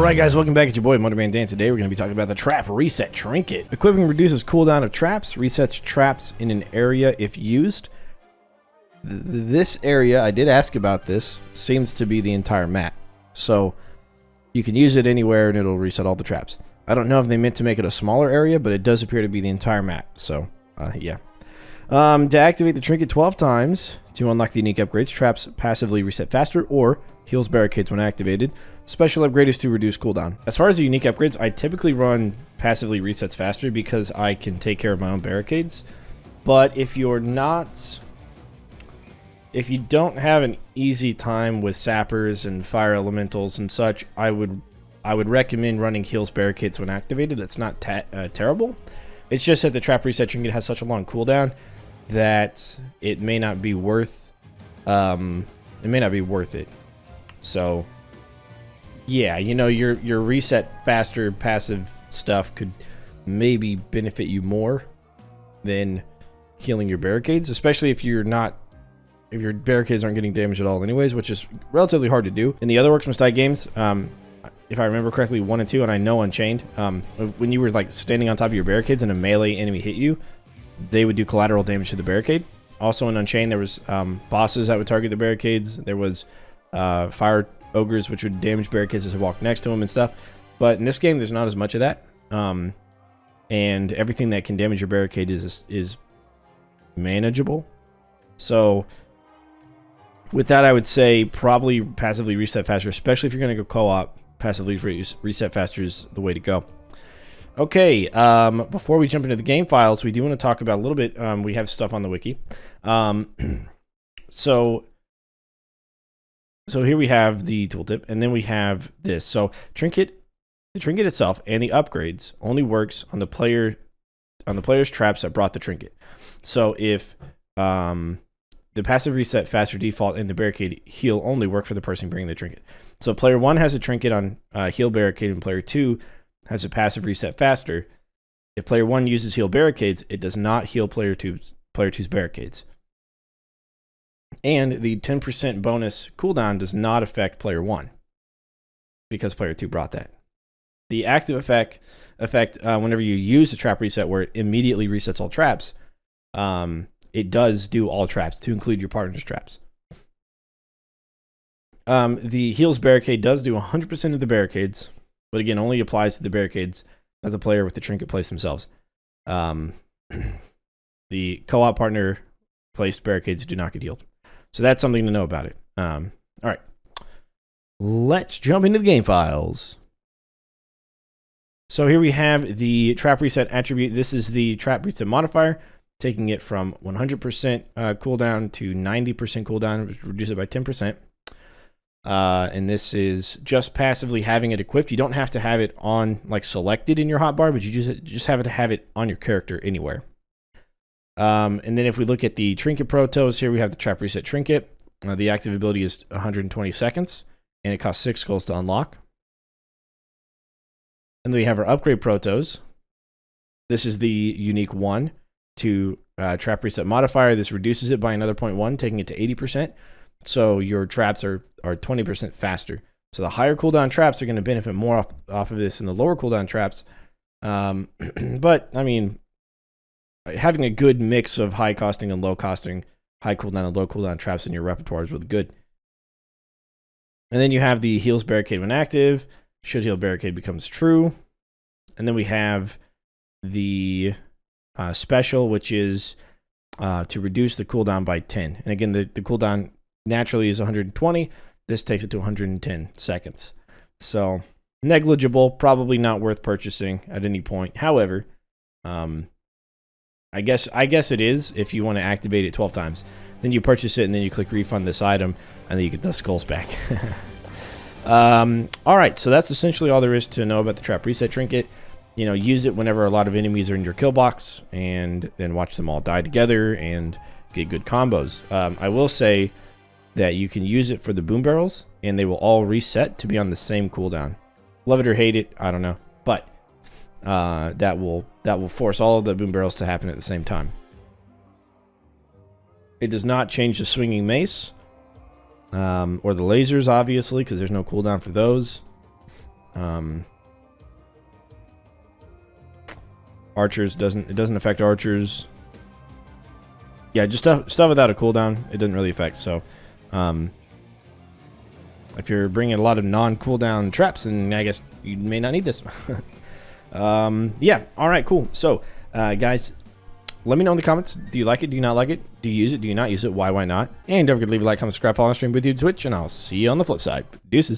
Alright guys, welcome back. It's your boy Motorman Dan. Today we're going to be talking about the Trap Reset Trinket. Equipping reduces cooldown of traps, resets traps in an area if used. This area, I did ask about this, seems to be the entire map. So you can use it anywhere and it'll reset all the traps. I don't know if they meant to make it a smaller area, but it does appear to be the entire map. So, yeah. To activate the Trinket 12 times to unlock the unique upgrades, traps passively reset faster or heals barricades when activated. Special upgrade is to reduce cooldown. As far as the unique upgrades, I typically run passively resets faster because I can take care of my own barricades. But if you don't have an easy time with sappers and fire elementals and such, I would recommend running heals barricades when activated. It's not terrible. It's just that the trap reset trinket has such a long cooldown that it may not be worth it. So yeah, you know, your reset faster passive stuff could maybe benefit you more than healing your barricades, especially if your barricades aren't getting damaged at all anyways, which is relatively hard to do. In the other Orcs Must Die games, if I remember correctly, 1 and 2, and I know Unchained, when you were like standing on top of your barricades and a melee enemy hit you, they would do collateral damage to the barricade. Also in Unchained, there was bosses that would target the barricades. There was fire ogres which would damage barricades as they walk next to them and stuff. But in this game, there's not as much of that. And everything that can damage your barricade is manageable. So with that, I would say probably passively reset faster, especially if you're going to go co-op. Passively reset faster is the way to go. Okay, before we jump into the game files, we do want to talk about a little bit. We have stuff on the wiki. So here we have the tooltip, and then we have this. So the trinket itself and the upgrades only works on the player's traps that brought the trinket. So if the passive reset faster default and the barricade heal only work for the person bringing the trinket. So player 1 has a trinket on heal barricade, and player 2 has a passive reset faster. If player 1 uses heal barricades, it does not heal player 2's barricades. And the 10% bonus cooldown does not affect player 1 because player 2 brought that. The active effect whenever you use the trap reset, where it immediately resets all traps, it does do all traps to include your partner's traps. The heals barricade does do 100% of the barricades, but again, only applies to the barricades that the player with the trinket placed themselves. The co-op partner placed barricades do not get healed. So that's something to know about it. All right, let's jump into the game files. So here we have the trap reset attribute. This is the trap reset modifier, taking it from 100% cooldown to 90% cooldown, reduce it by 10%. And this is just passively having it equipped. You don't have to have it on, like, selected in your hotbar, but you just have it on your character anywhere. And then if we look at the trinket protos, here we have the trap reset trinket. The active ability is 120 seconds, and it costs 6 skulls to unlock. And then we have our upgrade protos. This is the unique 1 to trap reset modifier. This reduces it by another 0.1, taking it to 80%. So your traps are 20% faster. So the higher cooldown traps are going to benefit more off of this than the lower cooldown traps. But I mean, having a good mix of high costing and low costing, high cooldown and low cooldown traps in your repertoire is really good. And then you have the heals barricade when active. Should heal barricade becomes true. And then we have the special, which is to reduce the cooldown by 10. And again, the cooldown naturally is 120. This takes it to 110 seconds. So negligible, probably not worth purchasing at any point. However, I guess it is if you want to activate it 12 times. Then you purchase it and then you click refund this item and then you get the skulls back. All right, so that's essentially all there is to know about the trap reset trinket. You know, use it whenever a lot of enemies are in your kill box, and then watch them all die together and get good combos. I will say that you can use it for the boom barrels, and they will all reset to be on the same cooldown. Love it or hate it, I don't know, but that will force all of the boom barrels to happen at the same time. It does not change the swinging mace or the lasers, obviously, because there's no cooldown for those. Archers it doesn't affect archers. Yeah, just stuff without a cooldown, it doesn't really affect. So, if you're bringing a lot of non-cooldown traps, then I guess you may not need this. Yeah, all right, cool. So, guys, let me know in the comments. Do you like it? Do you not like it? Do you use it? Do you not use it? Why not? And don't forget to leave a like, comment, subscribe, follow on stream with you to Twitch, and I'll see you on the flip side. Deuces.